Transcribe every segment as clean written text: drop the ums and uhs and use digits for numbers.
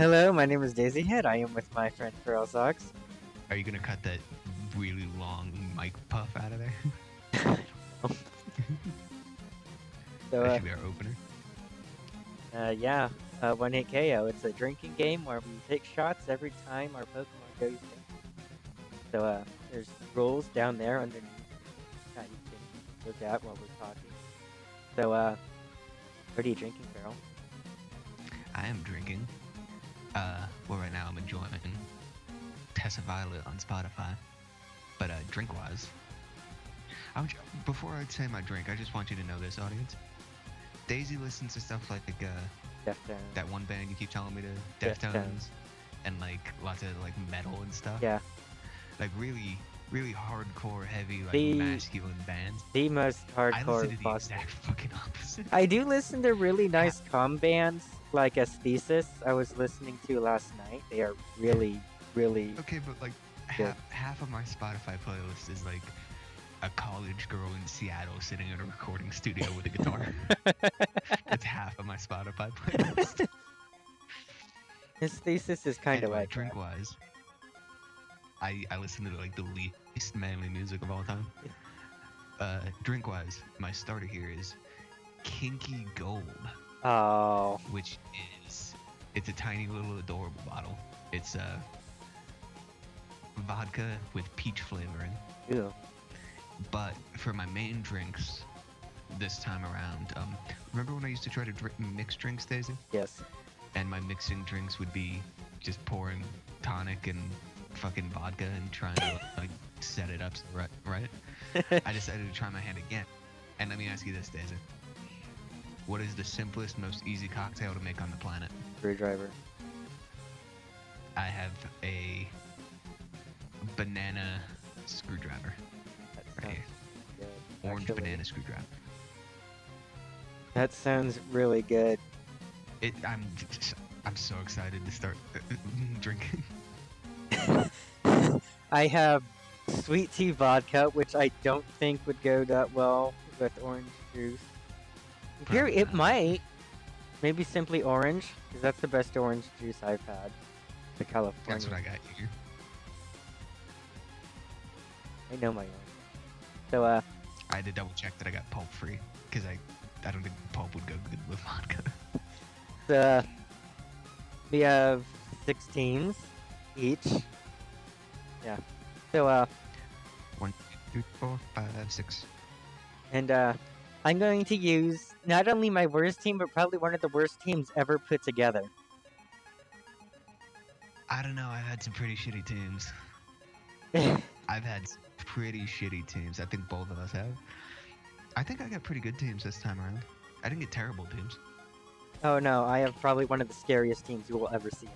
Hello, my name is Daisy Head. I am with my friend Feral Socks. Are you gonna cut that really long mic puff out of there? So, That should be our opener. yeah, One Hit KO. It's a drinking game where we take shots every time our Pokemon goes down. So, there's rules down there underneath that you can look at while we're talking. So, what are you drinking, Feral? I am drinking. Well, right now I'm enjoying Tessa Violet on Spotify. But drink-wise, before I say my drink, I just want you to know this, audience. Daisy listens to stuff like Deftones. that one band you keep telling me to, Deftones, and like lots of like metal and stuff. Yeah. Like really, really hardcore, heavy, like The- masculine bands. The most I hardcore listen to the possible. exact fucking opposite. I do listen to really nice calm bands like Aesthesis I was listening to last night. They are really, really... Okay, but like Good. half of my Spotify playlist is like a college girl in Seattle sitting in a recording studio with a guitar. That's half of my Spotify playlist. Aesthesis is kind of Anyway, like drink wise, I listen to like the least manly music of all time. Drink wise, my starter here is Kinky Gold, Oh, which is it's a tiny little adorable bottle. It's vodka with peach flavoring. ew. But for my main drinks this time around, remember when I used to try to mix drinks, Daisy? Yes. And my mixing drinks would be just pouring tonic and fucking vodka and trying to like set it up right? I decided to try my hand again. And let me ask you this, Daisy. What is the simplest, most easy cocktail to make on the planet? Screwdriver. I have a banana screwdriver. That Right sounds here. good. Orange Actually, banana screwdriver. That sounds really good. I'm so excited to start drinking. I have sweet tea vodka, which I don't think would go that well with orange juice. Here, Probably it not. might. Maybe simply orange, because that's the best orange juice I've had. The California. That's what I got here. I know my own. So, I had to double check that I got pulp free because I don't think pulp would go good with vodka. we have 16s each. Yeah. So, 1, 2, 3, 4, 5, 6. and I'm going to use not only my worst team, but probably one of the worst teams ever put together. I don't know. I've had some pretty shitty teams. I've had some pretty shitty teams. I think both of us have. I think I got pretty good teams this time around. I didn't get terrible teams. Oh no, I have probably one of the scariest teams you will ever see.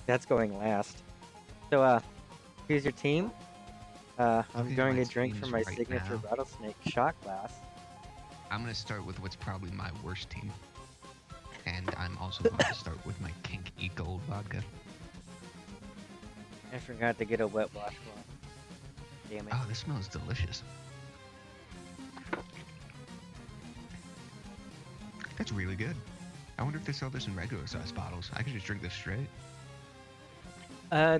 That's going last. So, here's your team. I'm Okay, going my to drink teams from my right signature now. rattlesnake shot glass. I'm going to start with what's probably my worst team. And I'm also going to start with my Kinky Gold vodka. I forgot to get a wet washcloth. Damn it. Oh, this smells delicious. That's really good. I wonder if they sell this in regular size bottles. I could just drink this straight.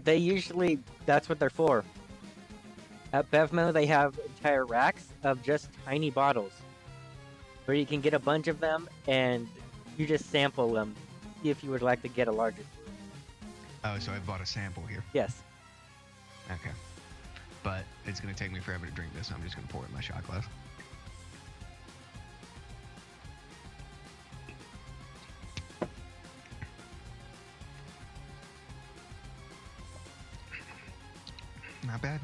They usually, that's what they're for. At Bevmo, they have entire racks of just tiny bottles. Where you can get a bunch of them, and you just sample them. See if you would like to get a larger group. Oh, so I bought a sample here. Yes. Okay. But it's going to take me forever to drink this, so I'm just going to pour it in my shot glass. Not bad.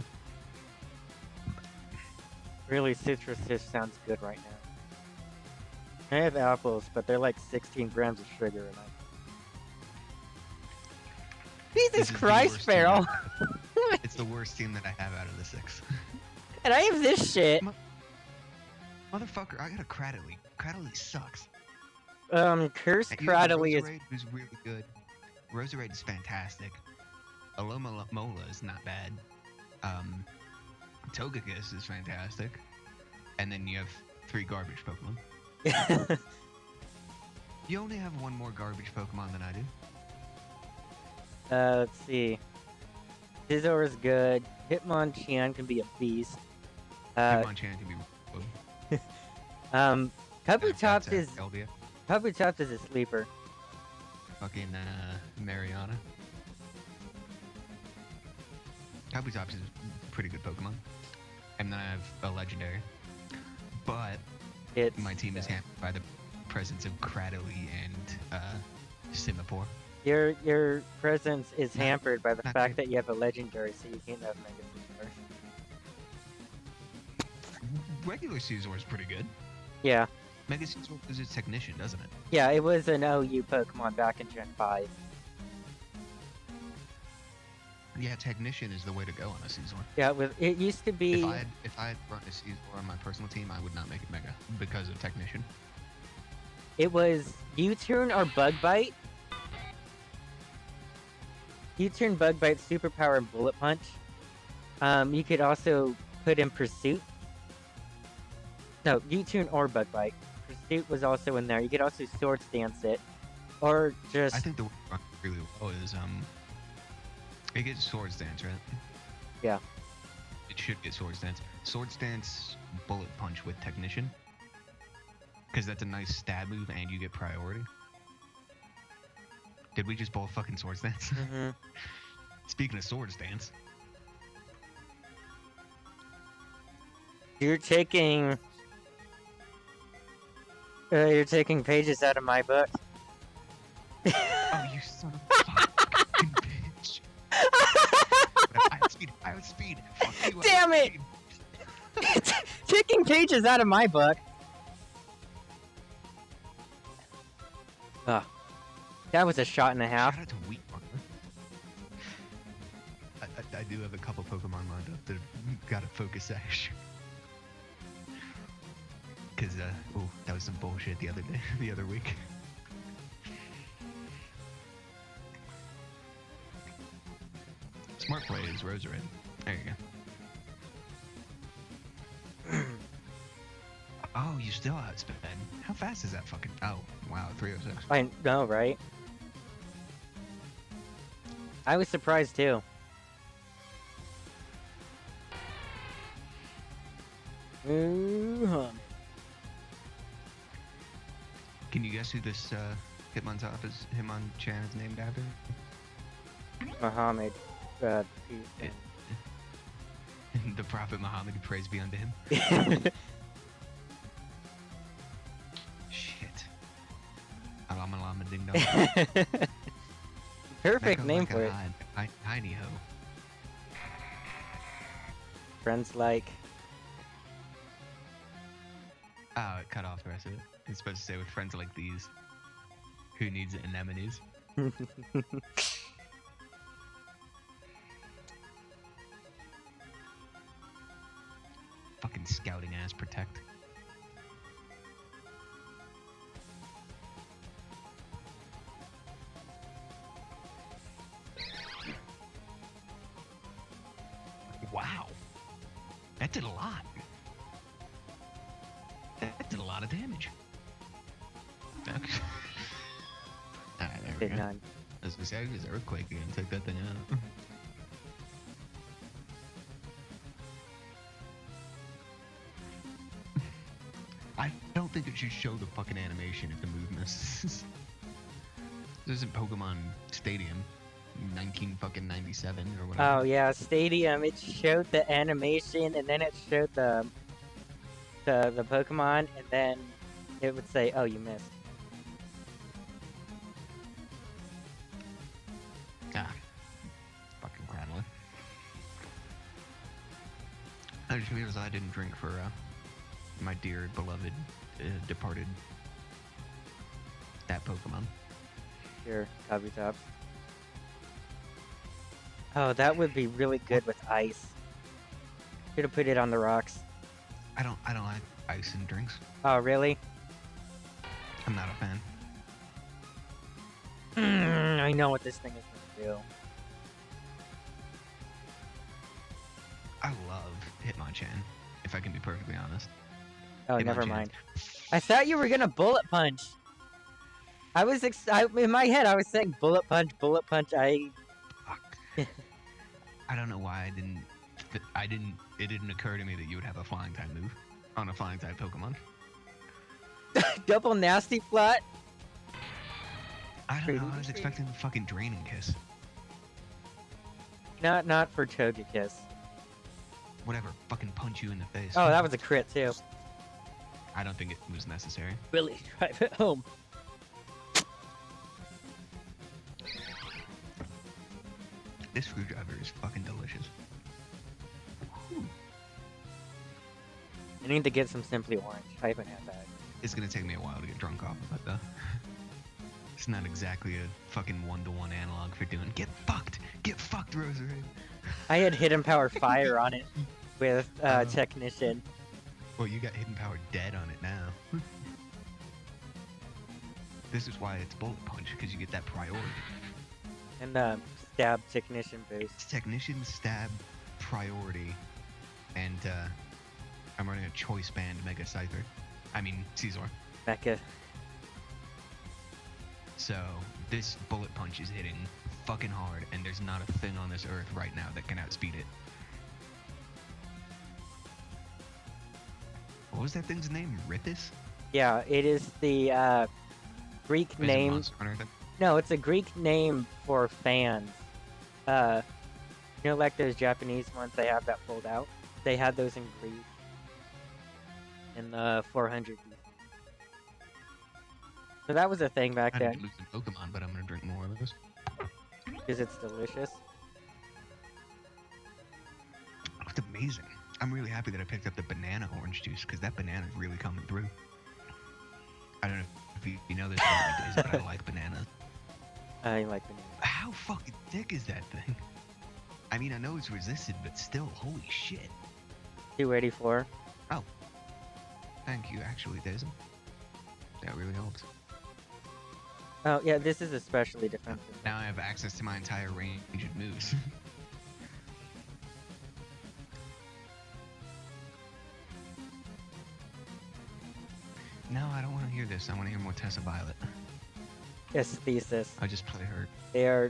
Really, citrus just sounds good right now. I have apples, but they're like 16 grams of sugar, and I... This Jesus is the Christ, worst team Feral! It's the worst team that I have out of the 6. And I have this shit! Motherfucker, I got a Cradily. Cradily sucks. Curse And you have Cradily is... Roserade, who's really good. Roserade is fantastic. Alomola is not bad. Togekiss is fantastic. And then you have 3 garbage Pokemon. You only have one more garbage Pokemon than I do. Let's see. Scizor is good. Hitmonchan can be a beast. Hitmonchan can be. Kabutops That's is Eldia. Kabutops is a sleeper. Fucking Mariana. Kabutops is a pretty good Pokemon. And then I have a legendary. But It's my team is hampered by the presence of Cradily and Simipour. Your presence is Not- hampered by the not fact good. that you have a legendary, so you can't have Mega Scizor. Regular Caesar is pretty good. Yeah. Mega Caesar is its technician, doesn't it? Yeah, it was an OU Pokemon back in Gen 5. Yeah, technician is the way to go on a Caesar. Yeah, it used to be... If I had run a Caesar on my personal team, I would not make it Mega because of technician. It was U-Turn or Bug Bite. U-Turn, Bug Bite, Superpower, and Bullet Punch. You could also put in Pursuit. No, U-Turn or Bug Bite. Pursuit was also in there. You could also Swords Dance it. Or just... I think the way it runs really well is it gets Swords Dance, right? Yeah. It should get Swords Dance. Swords Dance, Bullet Punch with technician. Because that's a nice stab move and you get priority. Did we just both fucking Swords Dance? Mm-hmm. Speaking of Swords Dance. You're taking pages out of my book. Oh, you son of a fucking bitch. I have speed. Fuck you, Damn it! speed. Taking pages out of my book. Ugh. That was a shot and a half. Shout out to Wheat Marker. I do have a couple Pokemon lined up that have got a Focus Sash. Cause oh, that was some bullshit the other week. Smart play is Roserade. There you go. Oh, you still outsped. How fast is that fucking? Oh, wow, 306. I know, right? I was surprised too. Ooh, Can you guess who this Hitmonchan is named after? Muhammad. It- the Prophet Muhammad, praise be unto him. Shit. Alama lama ding dong. Perfect name for it. Tiny ho. Friends like. Oh, it cut off the rest of it. It's supposed to say with friends like these. Who needs anemones? Fucking scouting ass protect. Wow. That did a lot. That did a lot of damage. Okay. Alright, there we Did go. none. As we said, there's an earthquake again. Take that thing out. I don't think it should show the fucking animation if the move misses. This isn't Pokemon Stadium, 1997 or whatever. Oh yeah, Stadium. It showed the animation, and then it showed the Pokemon, and then it would say, "Oh, you missed." Ah, fucking Cradily. I just realized I didn't drink for my dear beloved departed that Pokemon. Here, Kabutops. Oh, that would be really good with ice. Should have put it on the rocks. I don't like ice in drinks. Oh, really? I'm not a fan. I know what this thing is gonna do. I love Hitmonchan, if I can be perfectly honest. Oh, never Hitmonchan. mind. I thought you were gonna bullet punch. in my head, I was saying bullet punch, bullet punch. Fuck. I don't know why it didn't occur to me that you would have a flying type move on a flying type Pokemon. Double nasty flat. I don't know, I was expecting the fucking Draining Kiss. Not for Togekiss. Whatever, fucking punch you in the face. Oh, that was a crit too. I don't think it was necessary. Really drive it home. This screwdriver is fucking delicious. Whew. I need to get some Simply Orange. I haven't had that. It's gonna take me a while to get drunk off of it though. It's not exactly a fucking 1-to-1 analog for doing get fucked, Rosary. I had Hidden Power Fire on it with Technician. Well, you got Hidden Power Dead on it now. This is why it's Bullet Punch, because you get that priority. And Stab Technician boost. It's Technician, Stab, Priority, and I'm running a Choice Band Mega Scyther. I mean, Caesar. Mecha. So, this Bullet Punch is hitting fucking hard, and there's not a thing on this earth right now that can outspeed it. What was that thing's name? Rithis? Yeah, it is the Greek name. Monster Hunter thing? No, it's a Greek name for fans. You know, like those Japanese ones they have that fold out? They had those in Greece in the 400 BC. So that was a thing back I then. didn't lose in Pokemon, but I'm gonna drink more of this. Because it's delicious. It's amazing. I'm really happy that I picked up the banana orange juice, because that banana is really coming through. I don't know if you know this about me, Daisy, but I like bananas. I like banana. How fucking thick is that thing? I mean, I know it's resisted, but still, holy shit. 284. Oh. Thank you, actually, Daisy. That really helps. Oh, yeah, this is especially defensive. Now I have access to my entire range of moves. No, I don't want to hear this. I want to hear more Tessa Violet. Yes, Thesis. I'll just play her.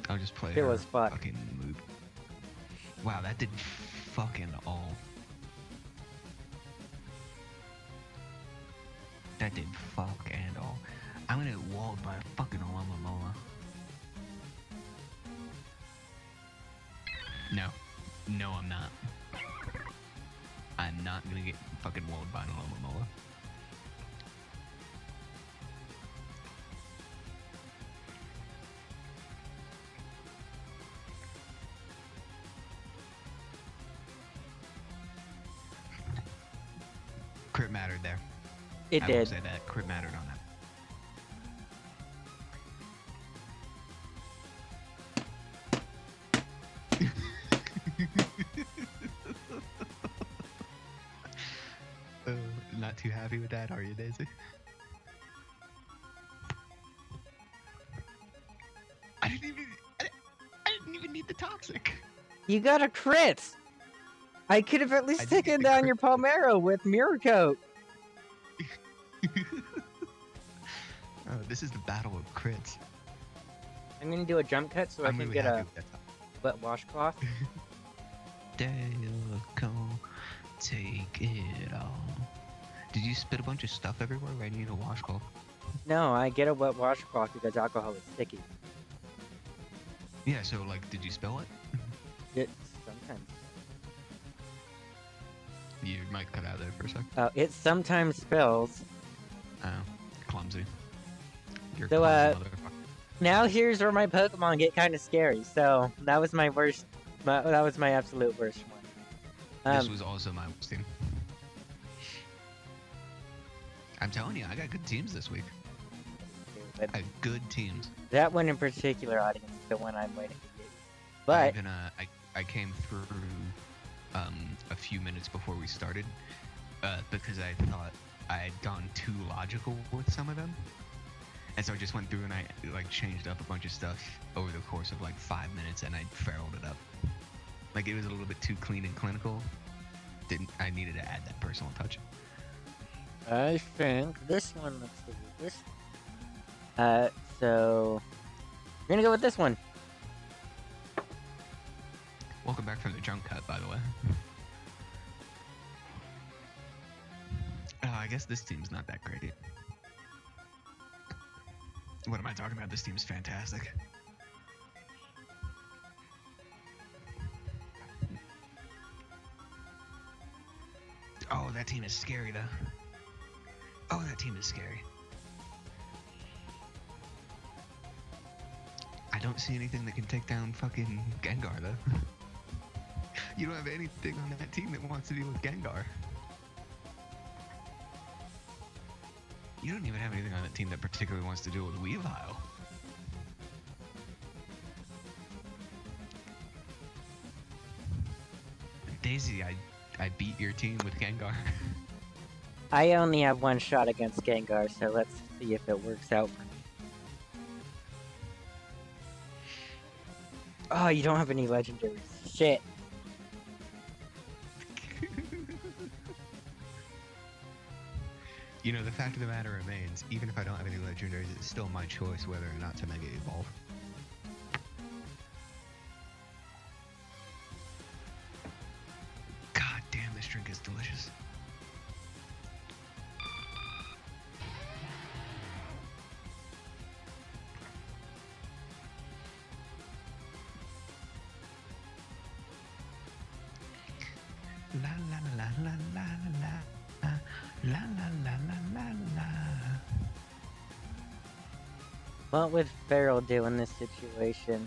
I'll just play it her was fuck. fucking move. Wow, that did fucking all. That did fuck and all. I'm gonna get walled by a fucking Alomomola. No. No, I'm not. I'm not gonna get fucking walled by an Alomomola. Crit mattered there. It I did. will say that. Crit mattered on that. Not too happy with that, are you, Daisy? I didn't even need the toxic. You got a crit! I could have at I least did taken get the down your Palmero with Mirror Coat. Oh, this is the battle of crits. I'm gonna do a jump cut so I I'm can really get happy a with that. wet washcloth. Dale, come take it all. Did you spit a bunch of stuff everywhere? Right, you need a washcloth. No, I get a wet washcloth because alcohol is sticky. Yeah, so like, did you spill it? It sometimes. You might cut out there for a sec. It sometimes spills. Oh, clumsy. You're So, clumsy motherfucker. Now here's where my Pokemon get kind of scary. So that was my worst. That was my absolute worst one. This was also my worst team. I'm telling you, I got good teams this week. But I had good teams. that one in particular, audience, is the one I'm waiting to get. I But even I came through a few minutes before we started because I thought I had gone too logical with some of them, and so I just went through and I like changed up a bunch of stuff over the course of like 5 minutes, and I feraled it up. Like it was a little bit too clean and clinical. I needed to add that personal touch. I I think this one looks the weakest. So we're gonna go with this one. Welcome back from the jump cut, by the way. I guess this team's not that great. What am I talking about? This team's fantastic. Oh, that team is scary, though. Oh, that team is scary. I don't see anything that can take down fucking Gengar, though. You don't have anything on that team that wants to deal with Gengar. You don't even have anything on that team that particularly wants to deal with Weavile. Daisy, I beat your team with Gengar. I only have one shot against Gengar, so let's see if it works out for me. Oh, you don't have any legendaries. Shit. You know, the fact of the matter remains, even if I don't have any legendaries, it's still my choice whether or not to Mega Evolve. God damn, this drink is delicious. La la la la la la la la la la la. What would Feral do in this situation?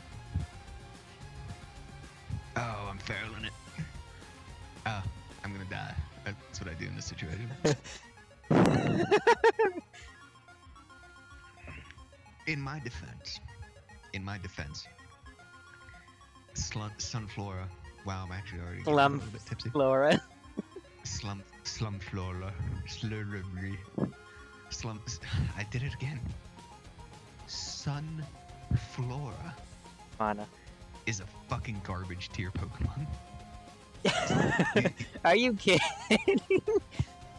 Oh, I'm failing it. Oh, I'm gonna die. That's what I do in this situation. In my defense, Sunflora. Wow, I'm actually already getting a little bit tipsy. Flora. Slumflora. Slurry. I did it again. Sunflora Mana. is a fucking garbage tier Pokemon. Are you kidding?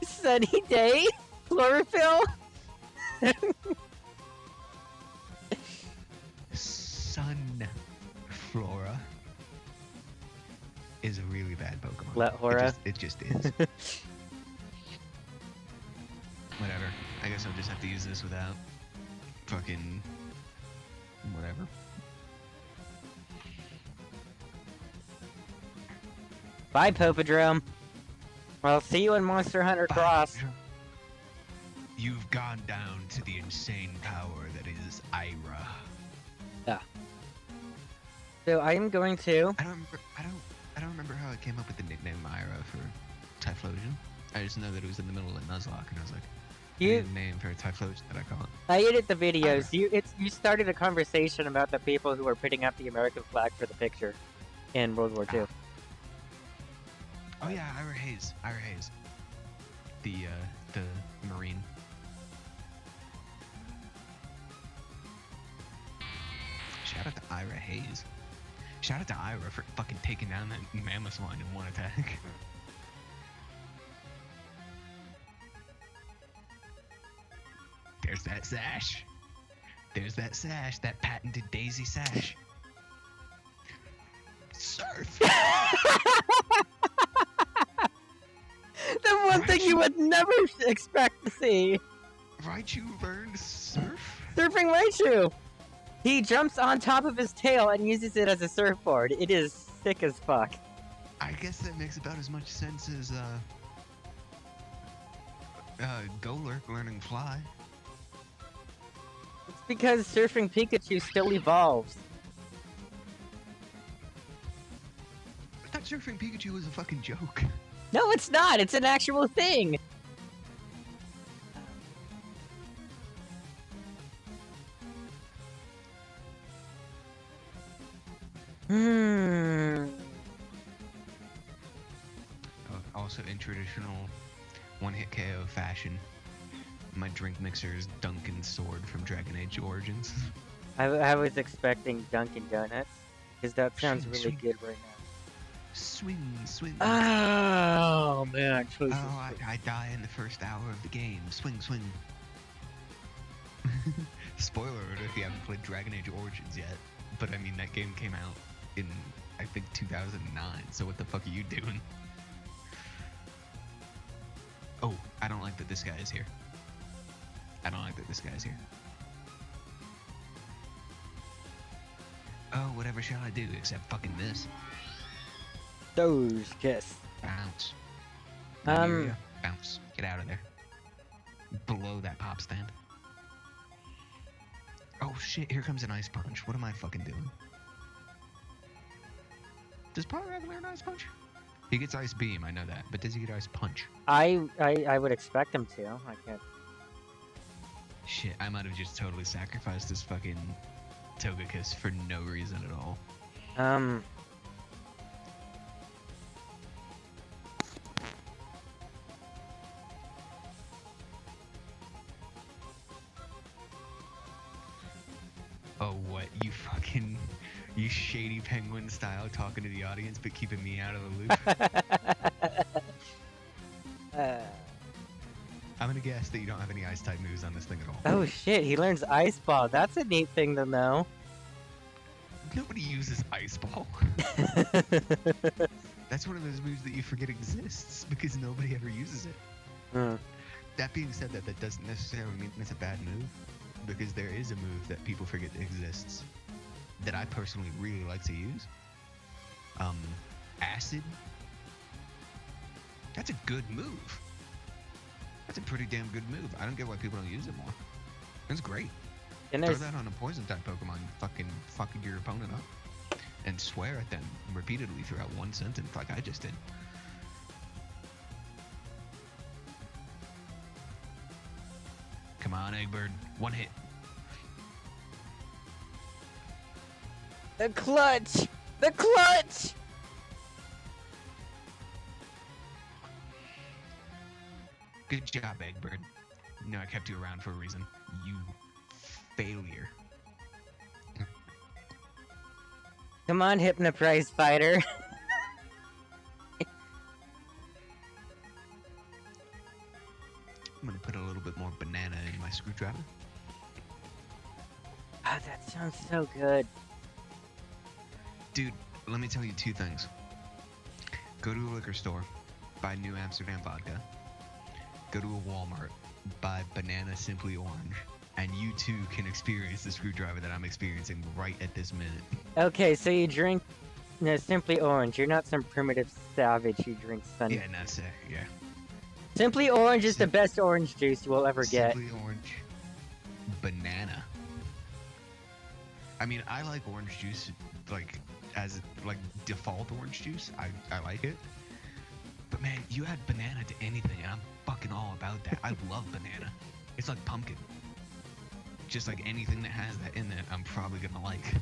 Sunny day? Chlorophyll? Sunflora is a really bad Pokemon. Lethora? It just is. Whatever. I guess I'll just have to use this without fucking whatever. Bye, Popodrome. I'll see you in Monster Hunter Cross. You've gone down to the insane power that is Ira. Yeah. So I am going to. I don't remember how I came up with the nickname Ira for Typhlosion. I just know that it was in the middle of Nuzlocke, and I was like, I need a name for a Typhlosion that I call it. I edit the videos. You started a conversation about the people who were putting up the American flag for the picture in World War II. Oh yeah, Ira Hayes. The Marine. Shout out to Ira Hayes. Shout out to Ira for fucking taking down that mammoth one in one attack. There's that sash. That patented Daisy sash. Surf! The one thing you would never expect to see. Raichu learned surf? Surfing Raichu! He jumps on top of his tail and uses it as a surfboard. It is sick as fuck. I guess that makes about as much sense as, Golurk learning fly. It's because Surfing Pikachu still evolves. I thought Surfing Pikachu was a fucking joke. No, it's not. It's an actual thing. Also, in traditional one-hit KO fashion, my drink mixer is Duncan Sword from Dragon Age Origins. I was expecting Dunkin' Donuts, because that sounds Swing, really swing. good right now. Swing. Oh, man. I die in the first hour of the game. Swing. Spoiler alert if you haven't played Dragon Age Origins yet. But I mean, that game came out in, I think, 2009. So what the fuck are you doing? Oh, I don't like that this guy is here. I don't like that this guy is here. Oh, whatever shall I do except fucking this? Those kiss. Bounce. Bounce. Get out of there. Below that pop stand. Oh shit, here comes an ice punch. What am I fucking doing? Does Power have an ice punch? He gets ice beam, I know that, but does he get ice punch? I would expect him to. I can't. Shit, I might have just totally sacrificed this fucking Togekiss for no reason at all. Oh, what? You shady penguin style talking to the audience but keeping me out of the loop? I'm gonna guess that you don't have any ice type moves on this thing at all. Oh shit, he learns Ice Ball. That's a neat thing to know. Nobody uses Ice Ball. That's one of those moves that you forget exists because nobody ever uses it. That being said, that doesn't necessarily mean it's a bad move, because there is a move that people forget exists that I personally really like to use. Acid. That's a good move. That's a pretty damn good move. I don't get why people don't use it more. It's great. And throw that on a poison type Pokemon, fucking your opponent up, and swear at them repeatedly throughout one sentence like I just did. Come on, Eggbird. One hit. The clutch! The clutch! Good job, Eggbird. No, I kept you around for a reason. You failure. Come on, Hypnoprize Fighter. I'm gonna put a little bit more banana in my screwdriver. Oh, that sounds so good. Dude, let me tell you two things. Go to a liquor store, buy New Amsterdam vodka. Go to a Walmart, buy Banana Simply Orange, and you too can experience the screwdriver that I'm experiencing right at this minute. Okay, so you drink Simply Orange. You're not some primitive savage who drinks Sun. Yeah, that's it, yeah. Simply Orange is the best orange juice you will ever get. Simply Orange. Banana. I mean, I like orange juice, like, as, like, default orange juice. I like it. But man, you add banana to anything, and I'm fucking all about that. I love banana. It's like pumpkin. Just like anything that has that in it, I'm probably gonna like.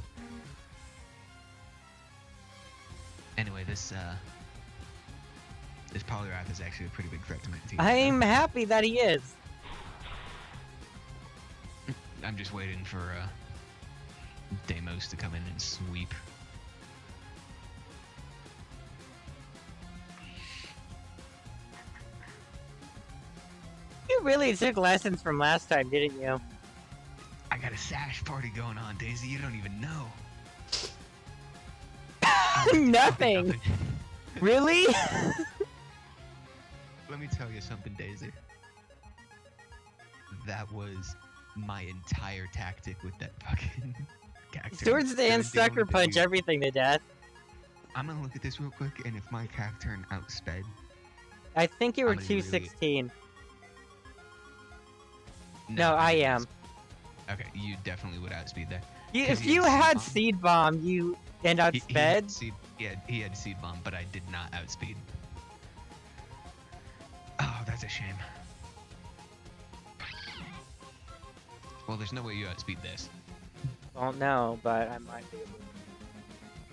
Anyway, this Poliwrath is actually a pretty big threat to my team. I'm happy that he is. I'm just waiting for Deimos to come in and sweep. You really took lessons from last time, didn't you? I got a sash party going on, Daisy. You don't even know. Nothing. Really? Let me tell you something, Daisy. That was my entire tactic with that fucking cacturn. Swords Dance Sucker Punch everything to death. I'm gonna look at this real quick, and if my cacturn outsped... I think you were 216. No, I am. Okay, you definitely would outspeed that. If you had Seed Bomb, you and outsped. He had Seed Bomb, but I did not outspeed. Oh, that's a shame. Well, there's no way you outspeed this. Well, no, but I might be able to.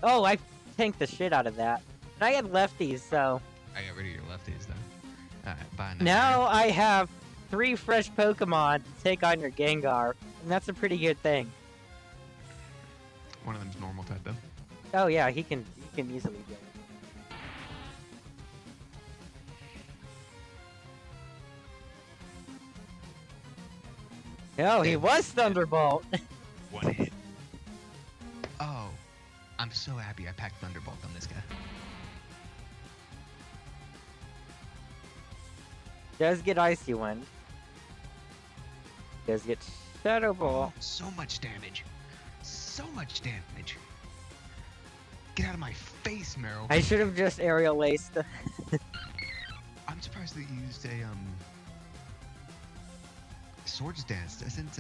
Oh, I tanked the shit out of that. And I had lefties, so. I got rid of your lefties, though. Alright, bye now. Now I have 3 fresh Pokemon to take on your Gengar, and that's a pretty good thing. One of them's normal type, though. Oh yeah, he can easily do it. No, he was Thunderbolt. One hit. Oh, I'm so happy I packed Thunderbolt on this guy. Does get Icy Wind. Does get Shadow Ball. Oh, so much damage. So much damage. Get out of my face, Meryl. I should have just aerial laced. I'm surprised they used a Swords Dance. Doesn't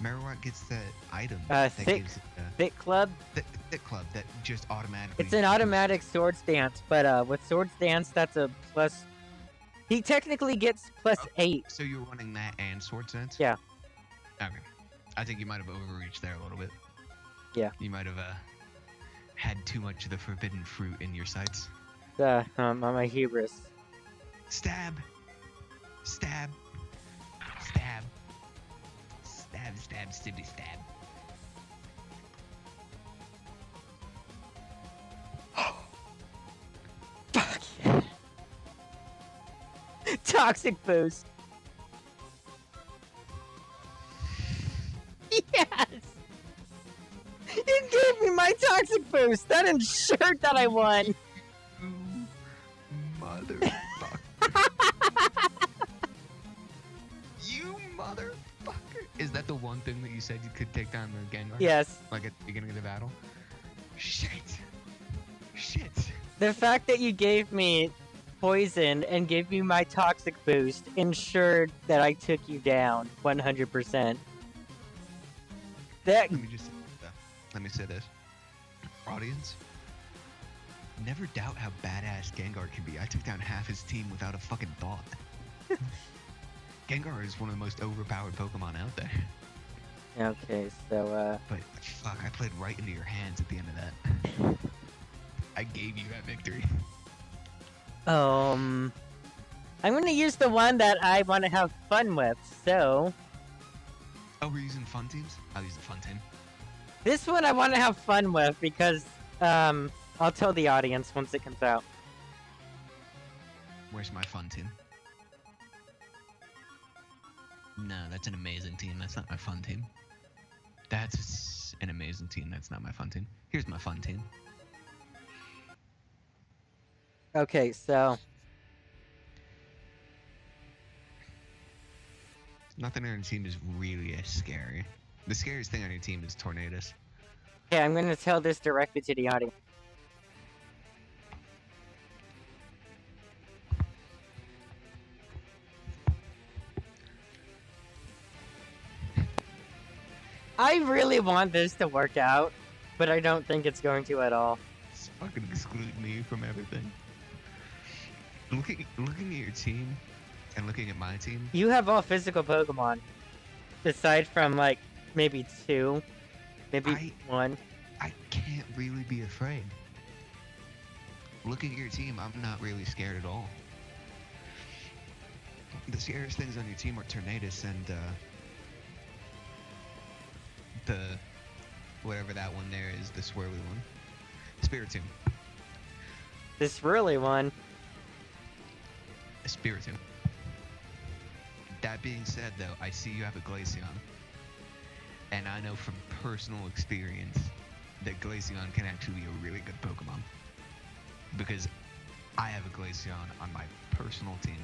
Marowak gets that item that Thick, gives it, Thick Club. thick club that just automatically. It's an automatic Swords Dance, but with Swords Dance, that's a plus. He technically gets plus 8. So you're running that and Swords Dance? Yeah. Okay. I think you might have overreached there a little bit. Yeah. You might have had too much of the forbidden fruit in your sights. On my hubris. Stab. Stab. Stab. Stab, stab, stibby, stab. Fuck yeah. Toxic Boost. Yes! It gave me my Toxic Boost! That ensured that I won! You motherfucker. You motherfucker. Is that the one thing that you said you could take down the Gengar? Yes. Like at the beginning of the battle? Shit. Shit. The fact that you gave me poison and gave me my Toxic Boost ensured that I took you down 100%. That Let me say this. Audience, never doubt how badass Gengar can be. I took down half his team without a fucking thought. Gengar is one of the most overpowered Pokemon out there. Okay, so But fuck, I played right into your hands at the end of that. I gave you that victory. I'm gonna use the one that I want to have fun with, so Oh, we're using fun teams? I'll use the fun team. this one I want to have fun with because, I'll tell the audience once it comes out. Where's my fun team? No, that's an amazing team. That's not my fun team. That's an amazing team. That's not my fun team. Here's my fun team. Okay, so Nothing on your team is really as scary. The scariest thing on your team is Tornadus. okay, I'm gonna tell this directly to the audience. I really want this to work out, but I don't think it's going to at all. Just fucking exclude me from everything. Looking at your team and looking at my team. You have all physical Pokemon, aside from like maybe 2, maybe 1. I can't really be afraid. Looking at your team, I'm not really scared at all. The scariest things on your team are Tornadus and the whatever that one there is, the swirly one. Spiritomb. This really one. Spiritomb. That being said, though, I see you have a Glaceon. And I know from personal experience that Glaceon can actually be a really good Pokemon. Because I have a Glaceon on my personal team.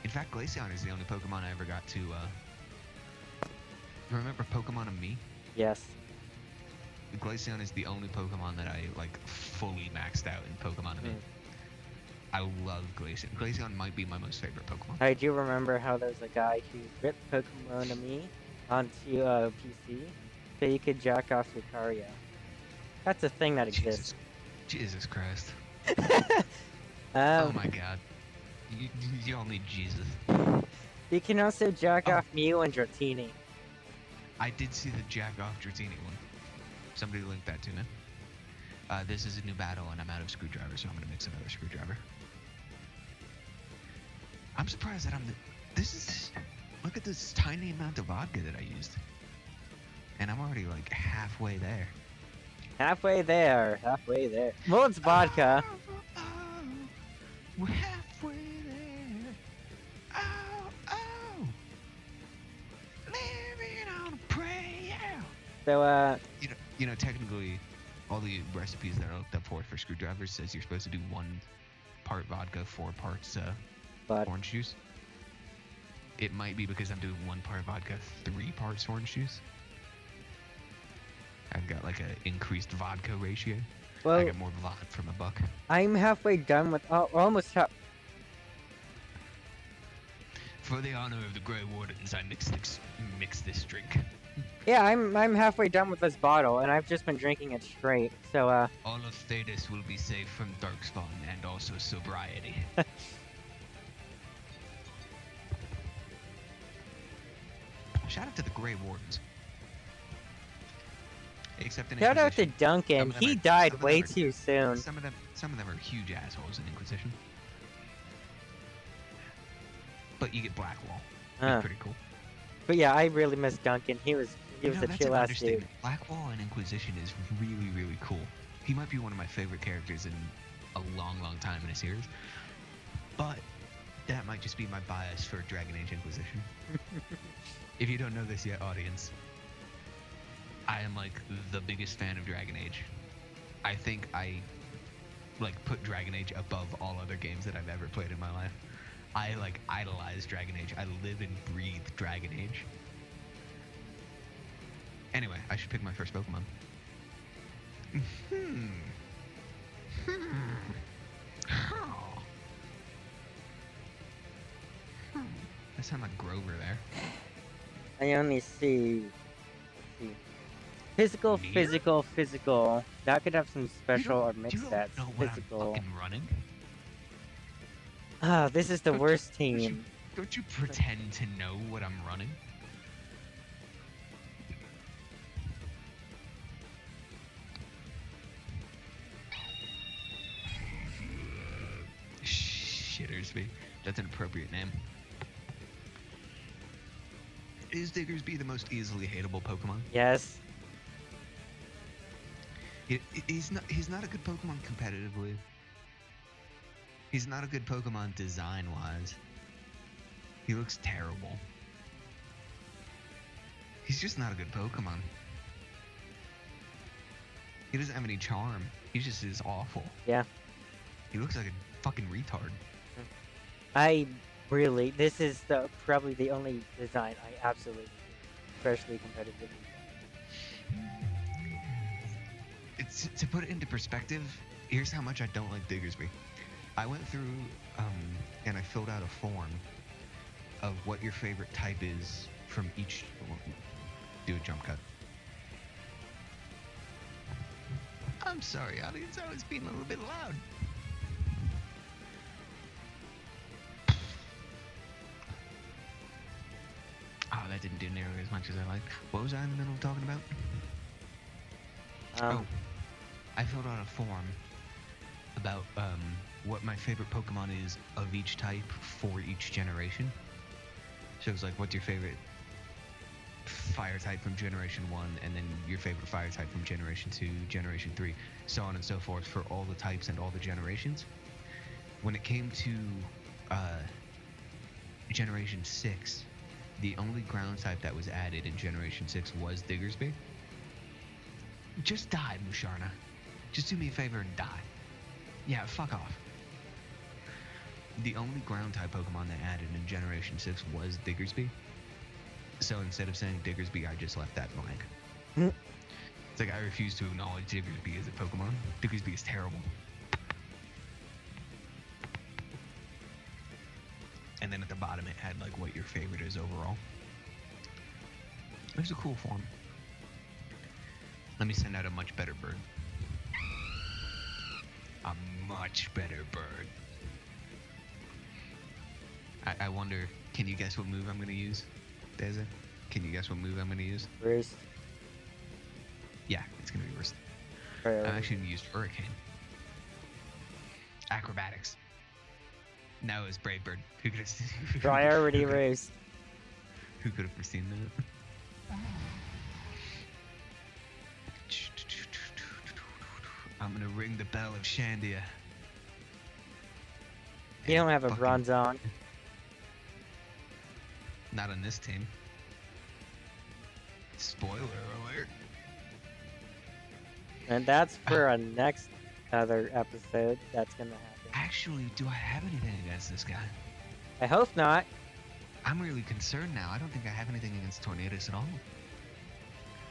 In fact, Glaceon is the only Pokemon I ever got to, remember Pokemon and Me? Yes. Glaceon is the only Pokemon that I, like, fully maxed out in Pokemon and Me. I love Glaceon. Glaceon might be my most favorite Pokemon. I do remember how there's a guy who ripped Pokemon to me onto PC so you could jack off Lucario. That's a thing that exists. Jesus Christ. Oh my god. You all need Jesus. You can also jack off Mew and Dratini. I did see the jack off Dratini one. Somebody linked that to me. This is a new battle and I'm out of screwdriver, so I'm gonna mix another screwdriver. I'm surprised that look at this tiny amount of vodka that I used. And I'm already like halfway there. Halfway there. Well, it's vodka. We're halfway there. So Technically, all the recipes that I looked up for screwdrivers says you're supposed to do 1 part vodka, 4 parts but orange juice. It might be because I'm doing 1 part vodka, 3 parts orange juice. I've got like an increased vodka ratio. I well, get more VOD from a buck. I'm halfway done with almost half. For the honor of the Grey Wardens, I mix this drink. Yeah, I'm halfway done with this bottle, and I've just been drinking it straight. So All of Thetis will be safe from darkspawn and also sobriety. Shout out to the Grey Wardens. Except in shout out to Inquisition. Duncan. He died way too soon. Some of them are huge assholes in Inquisition. But you get Blackwall. It's pretty cool. But yeah, I really miss Duncan. He was a That's chill an ass dude. understatement. Blackwall in Inquisition is really, really cool. He might be one of my favorite characters in a long, long time in a series. But that might just be my bias for Dragon Age Inquisition. If you don't know this yet, audience, I am like the biggest fan of Dragon Age. I think I like put Dragon Age above all other games that I've ever played in my life. I like idolize Dragon Age. I live and breathe Dragon Age. Anyway, I should pick my first Pokemon. That sounded like Grover there. I only see. Let's see. Physical, Near? physical. That could have some special or mixed you stats. don't know what Physical. I'm fucking running? Ah, this is the worst team. Don't you pretend to know what I'm running? Shittersby. That's an appropriate name. Is Diggersby the most easily hateable Pokemon? Yes. He's not a good Pokemon competitively. He's not a good Pokemon design-wise. He looks terrible. He's just not a good Pokemon. He doesn't have any charm. He just is awful. Yeah. He looks like a fucking retard. This is probably the only design I absolutely hate, especially competitively. To put it into perspective, here's how much I don't like Diggersby. I went through and I filled out a form of what your favorite type is from each. Do a jump cut. I'm sorry, audience. I was being a little bit loud. Oh, that didn't do nearly as much as I liked. What was I in the middle of talking about? I filled out a form about what my favorite Pokemon is of each type for each generation. So it was like, what's your favorite fire type from Generation 1, and then your favorite fire type from Generation 2, Generation 3, so on and so forth for all the types and all the generations. When it came to Generation 6, the only ground type that was added in Generation 6 was Diggersby. Just die, Musharna. Just do me a favor and die. Yeah, fuck off. The only ground type Pokemon they added in Generation 6 was Diggersby. So instead of saying Diggersby, I just left that blank. It's like I refuse to acknowledge Diggersby as a Pokemon. Diggersby is terrible. And then at the bottom it had like what your favorite is overall. It was a cool form. Let me send out a much better bird. A much better bird. I wonder, can you guess what move I'm going to use, Deza? Can you guess what move I'm going to use? Where's Yeah, it's going to be worse. priority? I'm actually going to use Hurricane. Acrobatics. No, it's Brave Bird. Who could have Priority race. Who could have foreseen that? I'm gonna ring the bell of Shandia. You don't have a Bronzong. Not on this team. Spoiler alert. And that's for a next other episode that's gonna happen. Actually, do I have anything against this guy? I hope not. I'm really concerned now. I don't think I have anything against Tornadus at all.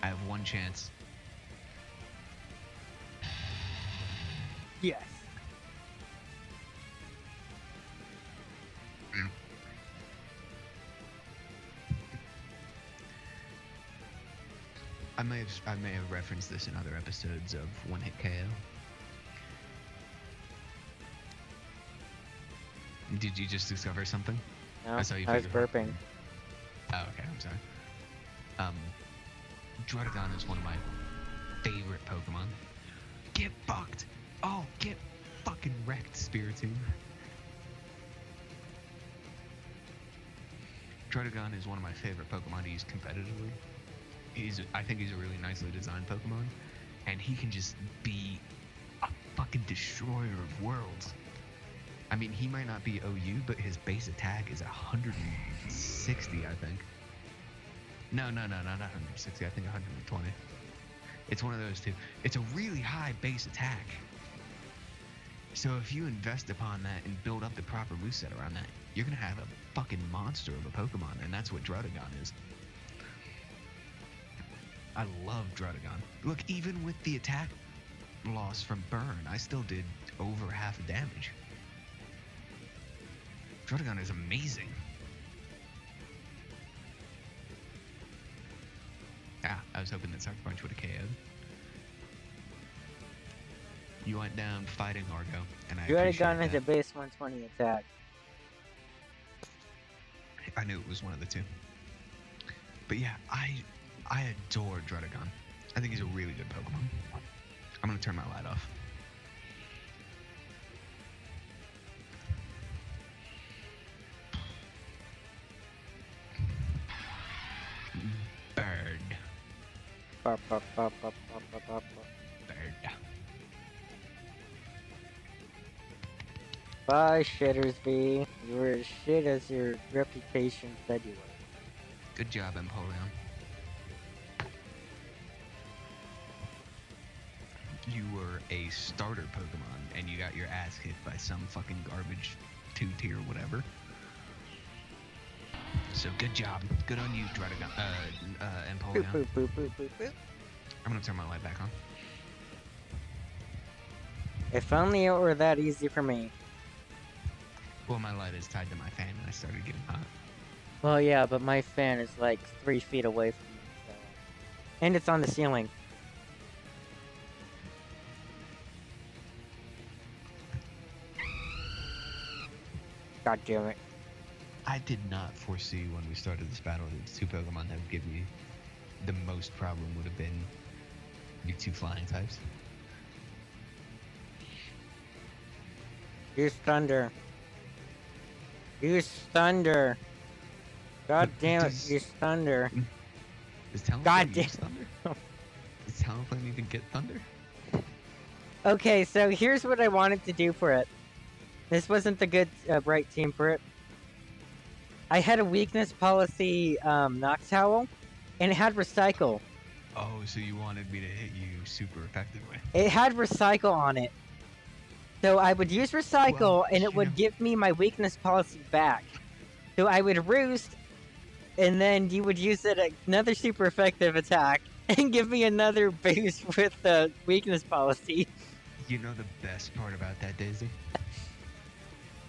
I have one chance. Yes. I may have referenced this in other episodes of One Hit KO. Did you just discover something? No, I saw you. I was burping. Oh, okay. I'm sorry. Druddigon is one of my favorite Pokemon. Get fucked! Oh, get fucking wrecked, Spiritomb. Druddigon is one of my favorite Pokemon to use competitively. I think he's a really nicely designed Pokemon, and he can just be a fucking destroyer of worlds. I mean, he might not be OU, but his base attack is 160, I think. No, not 160. I think 120. It's one of those two. It's a really high base attack. So if you invest upon that and build up the proper moveset around that, you're gonna have a fucking monster of a Pokemon, and that's what Druddigon is. I love Druddigon. Look, even with the attack loss from Burn, I still did over half the damage. Druddigon is amazing. Ah, I was hoping that Sucker Punch would have KO'd. You went down fighting Argo, and I Druddigon has a base 120 attack. I knew it was one of the two. But yeah, I adore Druddigon. I think he's a really good Pokemon. I'm gonna turn my light off. Bird. Bird. Bye, Shittersby. You were as shit as your reputation said you were. Good job, Empoleon. You were a starter Pokemon, and you got your ass kicked by some fucking garbage 2-tier whatever. So good job. Good on you, Druddigon. Empoleon. Boop, boop, boop, boop, boop, boop. I'm gonna turn my light back on. If only it were that easy for me. Well, my light is tied to my fan, and I started getting hot. Well, yeah, but my fan is like 3 feet away from me, so... And it's on the ceiling. God damn it. I did not foresee when we started this battle that the two Pokemon that would give me the most problem would have been your two flying types. Use thunder. Use thunder. God damn it, use thunder. Does Talonflame use thunder? Does Talonflame even get thunder? Okay, so here's what I wanted to do for it. This wasn't the good, right team for it. I had a weakness policy, Noctowl, and it had Recycle. Oh, so you wanted me to hit you super effectively. It had Recycle on it. So I would use Recycle, Well, and it would give me my weakness policy back. So I would Roost, and then you would use it another super effective attack, and give me another boost with the weakness policy. You know the best part about that, Daisy?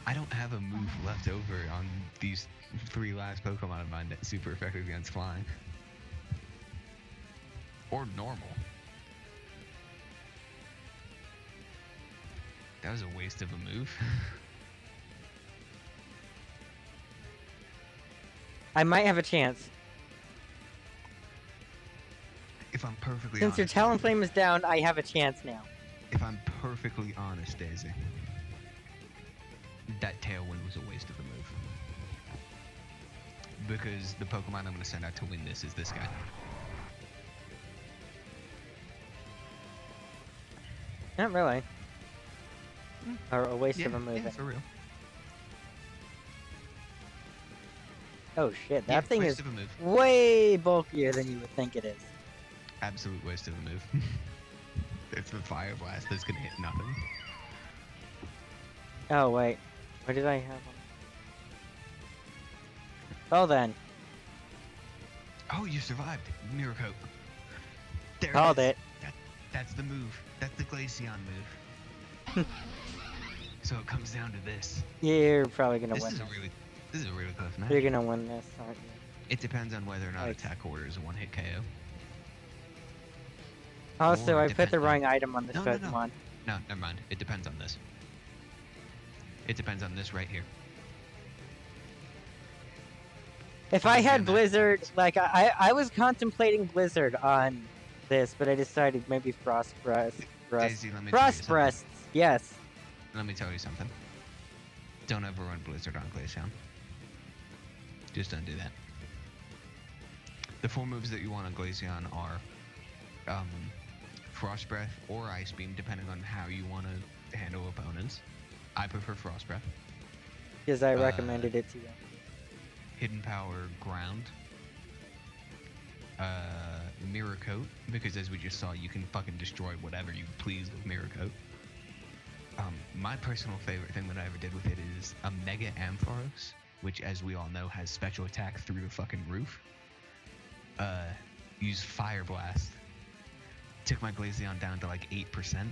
I don't have a move left over on these 3 last Pokemon of mine that's super effective against flying. Or normal. That was a waste of a move. I might have a chance. If I'm perfectly Since your honest, Talonflame is down, I have a chance now. if I'm perfectly honest, Daisy, that Tailwind was a waste of a move. Because the Pokemon I'm going to send out to win this is this guy. Not really. Or a waste of a move. Yeah, for real. Oh shit, that thing waste is of a move. way bulkier than you would think it is. Absolute waste of a move. It's the fire blast that's gonna hit nothing. Oh wait, what did I have on? Well then, Oh, you survived. Mirror coat. There called it is. it. That's the move. That's the Glaceon move. So it comes down to this. You're probably gonna This win. is a really close match. You're gonna win this, aren't you? It depends on whether or not Right. attack order is a one-hit KO. Also, Or I put the depends on- wrong item on this No. Pokemon. No, never mind. It depends on this. It depends on this right here. If I had Again, that Blizzard, matters. like I was contemplating Blizzard on this, but I decided maybe Frost Breast. Daisy, let me tell you Frost something. Breasts, yes. Let me tell you something. Don't ever run Blizzard on Glaceon. Just don't do that. The 4 moves that you want on Glaceon are Frost Breath or Ice Beam, depending on how you want to handle opponents. I prefer Frost Breath. Because I recommended it to you. Hidden Power Ground. Mirror Coat, because as we just saw, you can fucking destroy whatever you please with Mirror Coat. My personal favorite thing that I ever did with it is a Mega Ampharos, which, as we all know, has special attack through the fucking roof. Use Fire Blast. Took my Glaceon down to like 8%,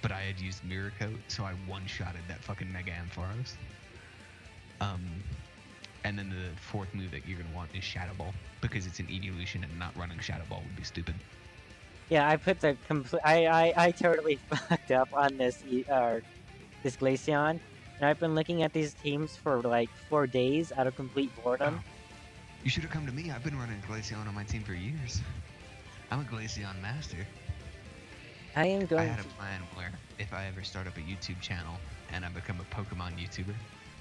but I had used Mirror Coat, so I one-shotted that fucking Mega Ampharos. And then the 4th move that you're gonna want is Shadow Ball, because it's an evolution and not running Shadow Ball would be stupid. Yeah, I put the complete. I totally fucked up on this this Glaceon, and I've been looking at these teams for like 4 days out of complete boredom. Oh. You should have come to me. I've been running Glaceon on my team for years. I'm a Glaceon master. I am I going had a to. plan where if I ever start up a YouTube channel and I become a Pokemon YouTuber,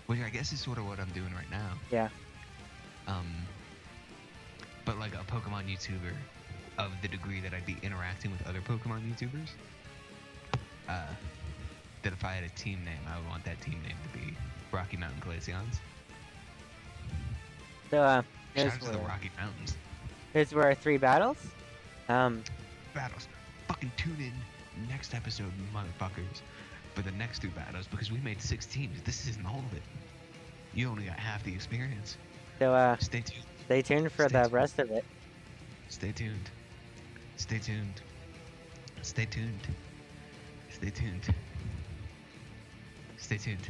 which I guess is sort of what I'm doing right now. Yeah. But like a Pokemon YouTuber of the degree that I'd be interacting with other Pokemon YouTubers, that if I had a team name, I would want that team name to be Rocky Mountain Glaceons. So Shout out to the Rocky Mountains. here's where our 3 battles. Battles. Fucking tune in next episode, motherfuckers, for the next 2 battles, because we made 6 teams. This isn't all of it. You only got half the experience. So Stay tuned. stay tuned for Stay the tuned. rest of it. Stay tuned. Stay tuned. Stay tuned. Stay tuned. Stay tuned.